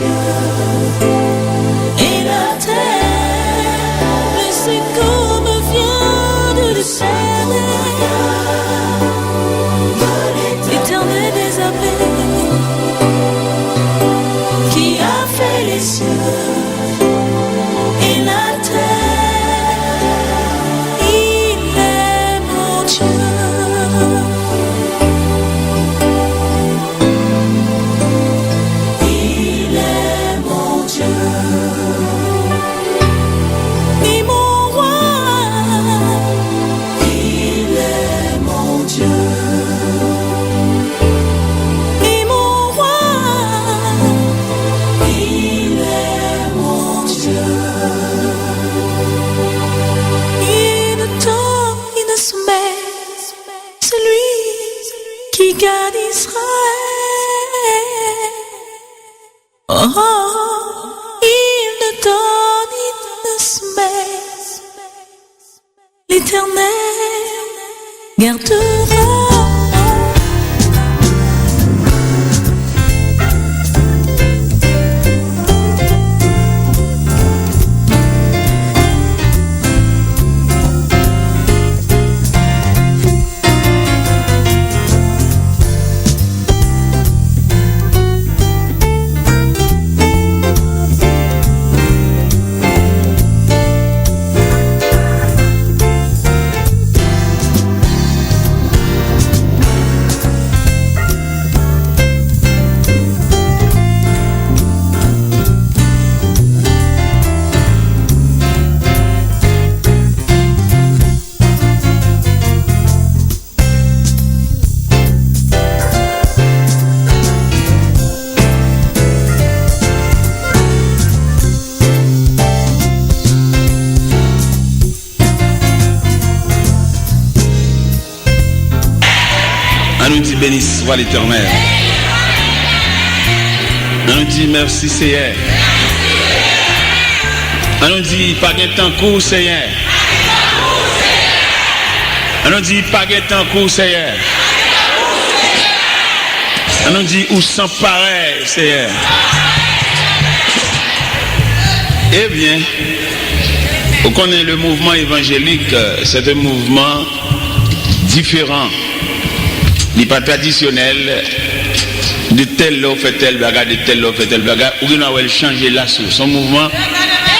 cieux et la terre. Le secours me vient de l'Éternel, l'Éternel des armées, qui a fait les cieux et la terre. Il est mon Dieu. Il est mon Dieu. Et mon roi. Il est mon Dieu. Et mon roi. Il est mon Dieu. Il ne tord, il ne sommeille, celui qui garde Israël. Oh, oh, il ne dort, il ne sommeille, l'Éternel gardera. On nous dit béni soit l'Éternel. On nous dit merci Seigneur. On nous dit pas de temps court Seigneur. On nous dit pas de temps court Seigneur. On nous dit où sans pareil Seigneur. Eh bien, vous connaissez le mouvement évangélique, c'est un mouvement différent. Il n'est pas traditionnel de tel l'eau fait tel bagarre, de tel l'eau fait tel bagarre, ou bien on va changer la source. Son mouvement,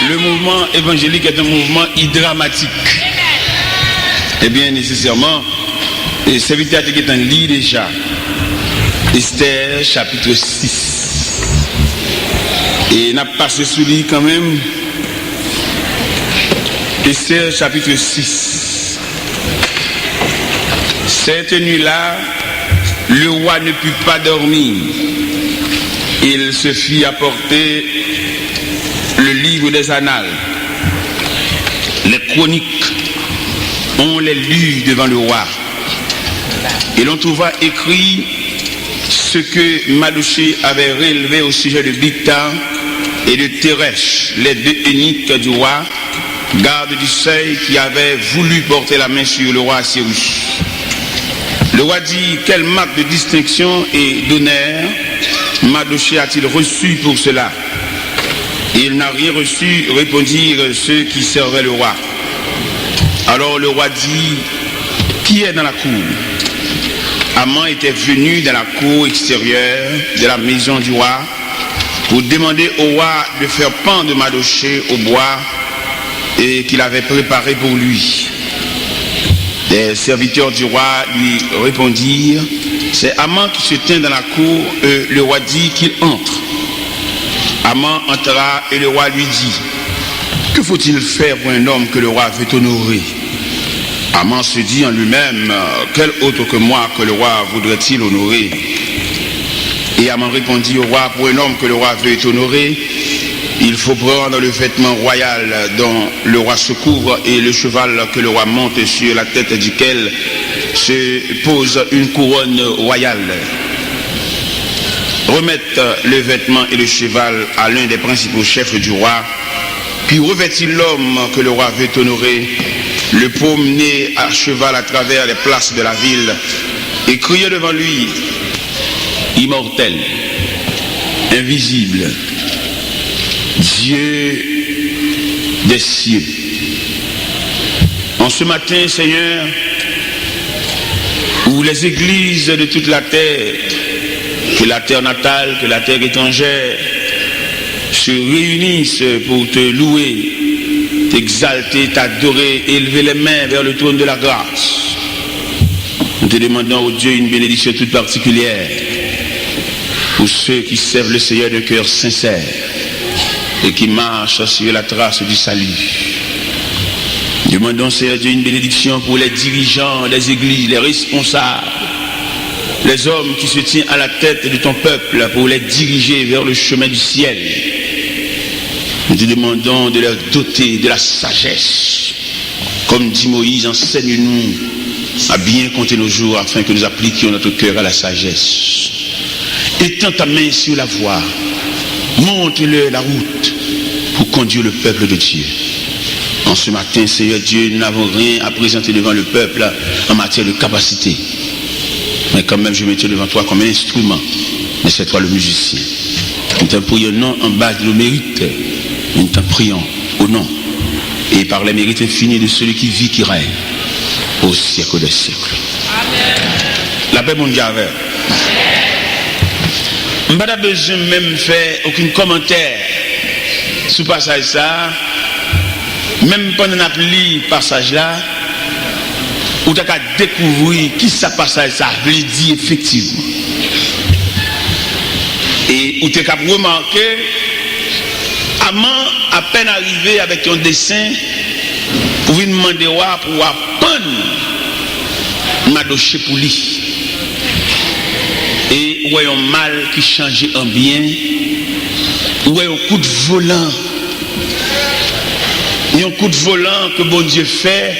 le mouvement évangélique est un mouvement dramatique. Eh bien, nécessairement, c'est vite qui est un lit déjà. Esther, chapitre 6. Et on a passé sous lui quand même. Esther, chapitre 6. Cette nuit-là, le roi ne put pas dormir. Il se fit apporter le livre des annales. Les chroniques, on les lut devant le roi. Et l'on trouva écrit ce que Mardochée avait relevé au sujet de Bigthan et de Teresh, les deux eunuques du roi, garde du seuil, qui avaient voulu porter la main sur le roi Assyrus. Le roi dit: quelle marque de distinction et d'honneur Mardochée a-t-il reçu pour cela? Il n'a rien reçu, répondirent ceux qui servaient le roi. Alors le roi dit: qui est dans la cour? Haman était venu dans la cour extérieure de la maison du roi pour demander au roi de faire pendre Mardochée au bois et qu'il avait préparé pour lui. Les serviteurs du roi lui répondirent: c'est Haman qui se tient dans la cour. Le roi dit qu'il entre. Haman entra et le roi lui dit: que faut-il faire pour un homme que le roi veut honorer? Haman se dit en lui-même: quel autre que moi que le roi voudrait-il honorer? Et Haman répondit au roi: pour un homme que le roi veut honorer, il faut prendre le vêtement royal dont le roi se couvre et le cheval que le roi monte, sur la tête duquel se pose une couronne royale. Remettre le vêtement et le cheval à l'un des principaux chefs du roi, puis revêtir l'homme que le roi veut honorer, le promener à cheval à travers les places de la ville et crier devant lui: immortel, invisible, Dieu des cieux. En ce matin, Seigneur, où les églises de toute la terre, que la terre natale, que la terre étrangère, se réunissent pour te louer, t'exalter, t'adorer, élever les mains vers le trône de la grâce. Nous te demandons, ô Dieu, une bénédiction toute particulière pour ceux qui servent le Seigneur de cœur sincère et qui marchent sur la trace du salut. Demandons, Seigneur Dieu, une bénédiction pour les dirigeants des églises, les responsables, les hommes qui se tiennent à la tête de ton peuple pour les diriger vers le chemin du ciel. Nous te demandons de leur doter de la sagesse. Comme dit Moïse, enseigne-nous à bien compter nos jours afin que nous appliquions notre cœur à la sagesse. Étends ta main sur la voie, montre-leur la route pour conduire le peuple de Dieu. En ce matin, Seigneur Dieu, nous n'avons rien à présenter devant le peuple en matière de capacité. Mais quand même, je me tiens devant toi comme un instrument. Mais c'est toi le musicien. Nous t'en prions non en base de nos mérites. Nous t'en prions au nom et par les mérites infinis de celui qui vit, qui règne au siècle des siècles. Amen. La paix mondiale. Je n'ai pas besoin même de faire aucun commentaire sur le passage ça. Même pendant qu'on a lu le passage là, ou tu as découvrir qui ça passage ça veut dire effectivement. Et où tu as remarqué, Amant à peine arrivé avec un dessin, pour lui demander pour apprendre Madoché pour lui. Et où est un mal qui changeait en bien, où est un coup de volant. Il y a un coup de volant que bon Dieu fait,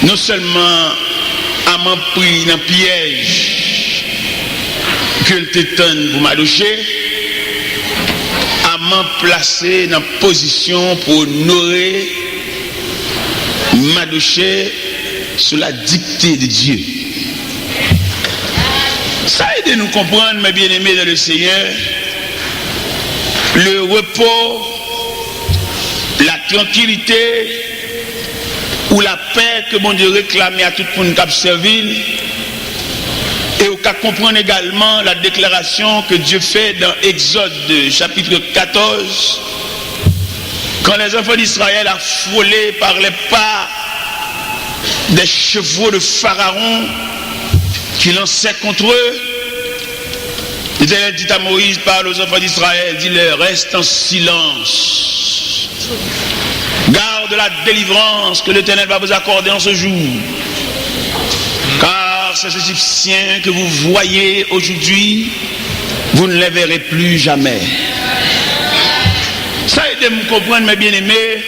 non seulement Amant pris dans le piège que le tétane pour Madoché, Amant placé dans la position pour honorer Madoché sous la dictée de Dieu. Ça aide à nous comprendre, mes bien-aimés dans le Seigneur, le repos, la tranquillité ou la paix que mon Dieu réclamait à tout le monde qui a servi, et au cas comprendre également la déclaration que Dieu fait dans Exode chapitre 14, quand les enfants d'Israël affolés par les pas des chevaux de Pharaon qui lançaient contre eux, l'Éternel dit à Moïse, parle aux enfants d'Israël, dis-leur, reste en silence. Garde la délivrance que l'Éternel va vous accorder en ce jour. Car ces Égyptiens que vous voyez aujourd'hui, vous ne les verrez plus jamais. Ça aide à me comprendre, mes bien-aimés,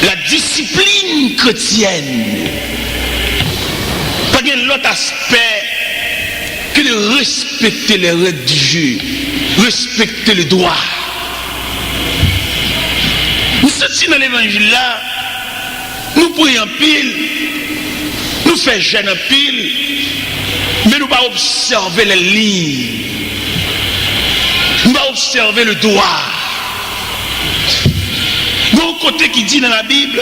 la discipline chrétienne. Pas qu'il y ait l'autre aspect que de respecter les règles du jeu, respecter le droit. Nous sommes dans l'évangile là, nous prions en pile, nous faisons jeûne en pile, mais nous ne pas observer les lignes, nous ne pas observer le droit. D'un côté qui dit dans la Bible,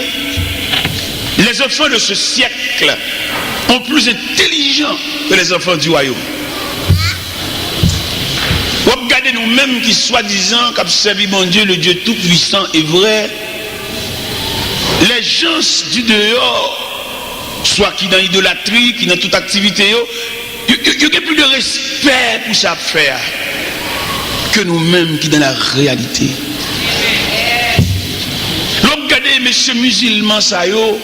les enfants de ce siècle sont plus intelligents que les enfants du royaume. Regardez nous-mêmes qui soi-disant qui servi mon Dieu, le Dieu tout-puissant et vrai, les gens du dehors, soit qui dans l'idolâtrie, qui dans toute activité, il y a plus de respect pour ça faire que nous-mêmes qui dans la réalité. Regardez messieurs musulmans ça yo,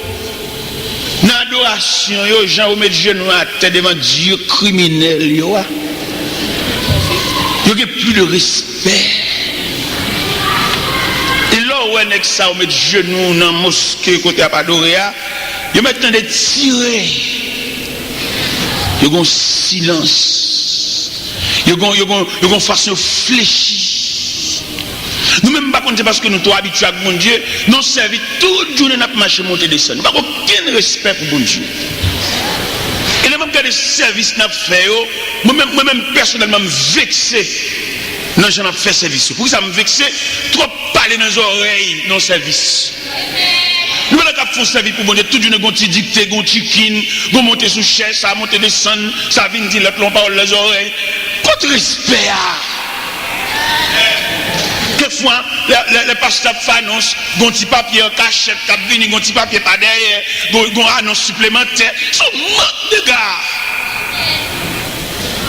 dans l'adoration yo, gens mettent genoux à terre devant Dieu criminel yo. Il n'y a plus de respect. Et là où on est ça, on met genoux dans la mosquée côté à Padoréa, ils mettent de tirer. Il y a un silence. Il y a une façon fléchie. Nous-mêmes, par contre, c'est parce que nous sommes habitués à mon Dieu, nous servons toute journée à marcher, monter, descendre. Nous n'avons aucun respect pour mon Dieu. Et les mêmes cas de service n'a fait, moi-même personnellement vexé Non, je n'ai pas fait service. Pour ça me vexer, trop parler dans les oreilles, non service. Nous avons fait service pour bondir tout d'une gonti dictée, gonti kin, gon monter sous chaise, ça monter descendre, ça vient dire l'autre parole les oreilles. Contre respect. Quelquefois, les pasteurs annonce, gonti papier en cachette, cap vini, gonti papier pas derrière, gon annonce supplémentaire. Son manque de gars.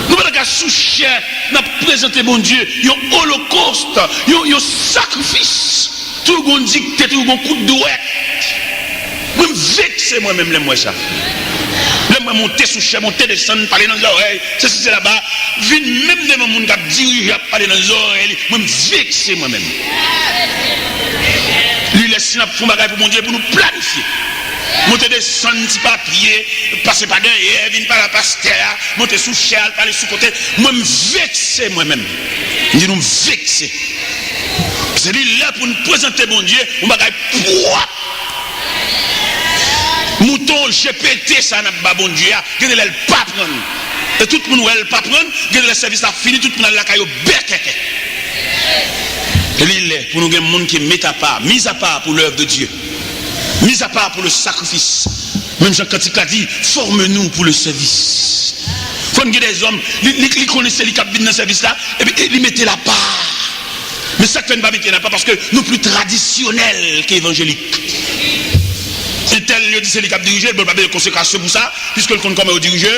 Nous avons sous chair, nous avons présenté mon Dieu, un holocauste, un sacrifice. Tout le monde dicté, tout le monde coup de douette. Je me vexe moi-même, les moi ça. Je me monter sous chair, monter descendre, parler dans les oreilles. C'est là-bas. Vine même des gens qui dirigent, parler dans les oreilles. Je me vexe moi-même. Lui laisse nous faire bagage pour mon Dieu, pour nous planifier. Monter descendre, petit papier, passer par derrière, venir par la pasteur, monter sous chair, parler sous côté. Moi, me vexe moi-même. Je dis nous vexer. C'est lui là pour nous présenter mon Dieu, on va gagner poids. Mouton, GPT, ça n'a pas bon Dieu, que ne l'aille pas prendre. Et tout le monde ne l'aille pas prendre, que le service a fini, tout le monde a la caillou béquette. Et lui est pour nous gagner un monde qui est mis à part pour l'œuvre de Dieu, mis à part pour le sacrifice. Même Jean Cantique a dit, forme-nous pour le service. Quand il y a des hommes, ils connaissent les cabines dans le service là, et puis ils mettaient la part. Mais ça ne va pas parce que nous plus traditionnels qu'évangéliques. Et tel lieu dit c'est les cap dirigés, il n'y a pas de consécration pour ça, puisque le compte comme au dirigé,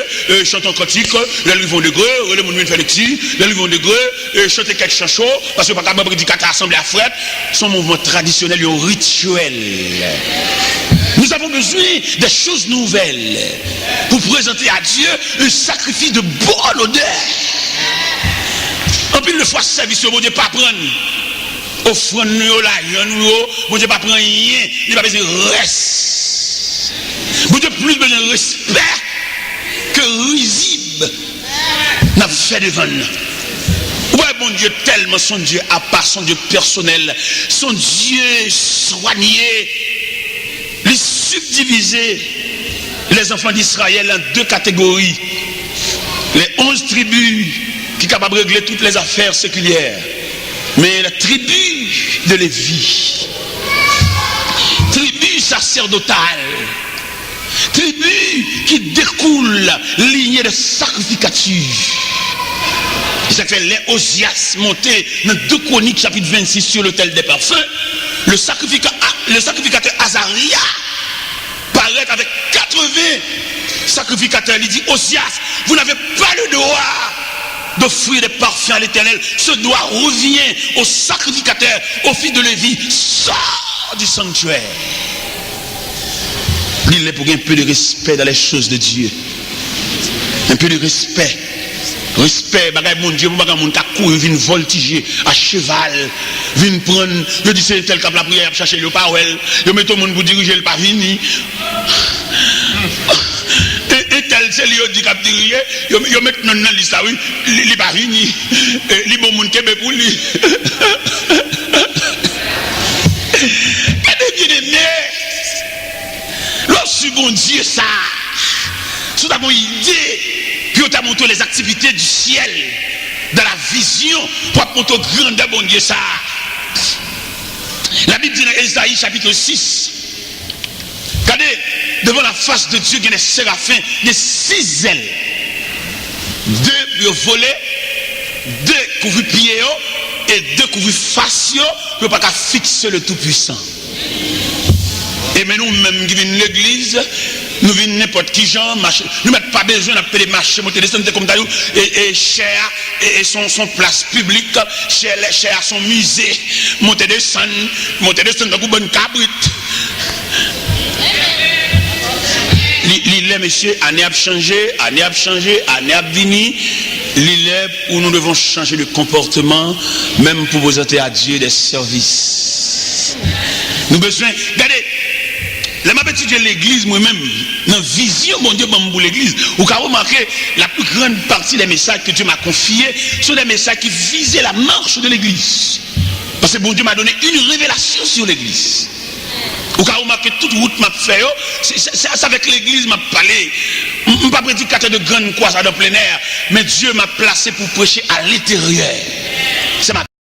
chantant cantique, les livres de greu, les monuments Félixi, les livres de greu, chanter quelques chants chauds, parce que pas capable de dire assemblée à fret, son mouvement traditionnel, un rituel. Nous avons besoin des choses nouvelles pour présenter à Dieu un sacrifice de bonne odeur. En plus, le fois service, bon Dieu pas prendre. Offrande nous là, bon Dieu pas prendre rien, il pas besoin de reste. Bon Dieu plus besoin de respect que risible n'a fait devant nous. Ouais, bon Dieu tellement son Dieu à part, son Dieu personnel, son Dieu soigné, les subdiviser les enfants d'Israël en deux catégories. Les 11 tribus qui sont capables de régler toutes les affaires séculières. Mais la tribu de Lévi, tribu sacerdotale, tribu qui découle lignée de sacrificature. Ça fait les Osias montés dans 2 Chroniques chapitre 26 sur l'autel des parfums. Le sacrificateur Azaria paraît avec 80 sacrificateurs. Il dit, Osias, vous n'avez pas le droit d'offrir des parfums à l'Éternel. Ce droit revient au sacrificateur, au fils de Lévi. Sors du sanctuaire. Il est pour un peu de respect dans les choses de Dieu. Un peu de respect. Respect, bagay mon Dieu, bagay mon ta courir, vient voltiger à cheval, vient prendre, je dis c'est tel cap la prière, chercher le parole, je mets tout le monde pour diriger le pas fini. Et tel c'est lui dit cap diriger, je mets non dans liste oui, il pas fini. Li bon monde kebe pour lui. Et bien aimé, lorsque bon Dieu ça, sous ta bonne idée, puis on t'a montré les activités du ciel, dans la vision, pour montrer grandeur bon Dieu ça. La Bible dit dans Ésaïe chapitre 6, regardez, devant la face de Dieu, il y a des séraphins, des 6 ailes. 2 pour voler, 2 couvrir pieds et 2 couvrir face, pour ne pas fixer le Tout-Puissant. Et mais nous-mêmes qui venons de l'église, nous venons n'importe qui genre, nous n'avons pas besoin d'appeler marcher, monter descendre comme ça, et cher, et son place publique, cher son musée, monter descendre comme une bonne cabrite. L'île, monsieur, année a changé, année a venu. L'île où nous devons changer de comportement, même pour présenter à Dieu des services. Nous avons besoin, regardez, la m'a étudié l'église moi-même, dans la vision, mon Dieu, pour l'église, vous avez remarqué, la plus grande partie des messages que Dieu m'a confiés sont des messages qui visaient la marche de l'église. Parce que bon Dieu m'a donné une révélation sur l'église. Vous avez remarqué toute route m'a fait, c'est avec l'église m'a parlé. Je ne suis pas prédicateur de grande croix dans plein air, mais Dieu m'a placé pour prêcher à l'intérieur. C'est ma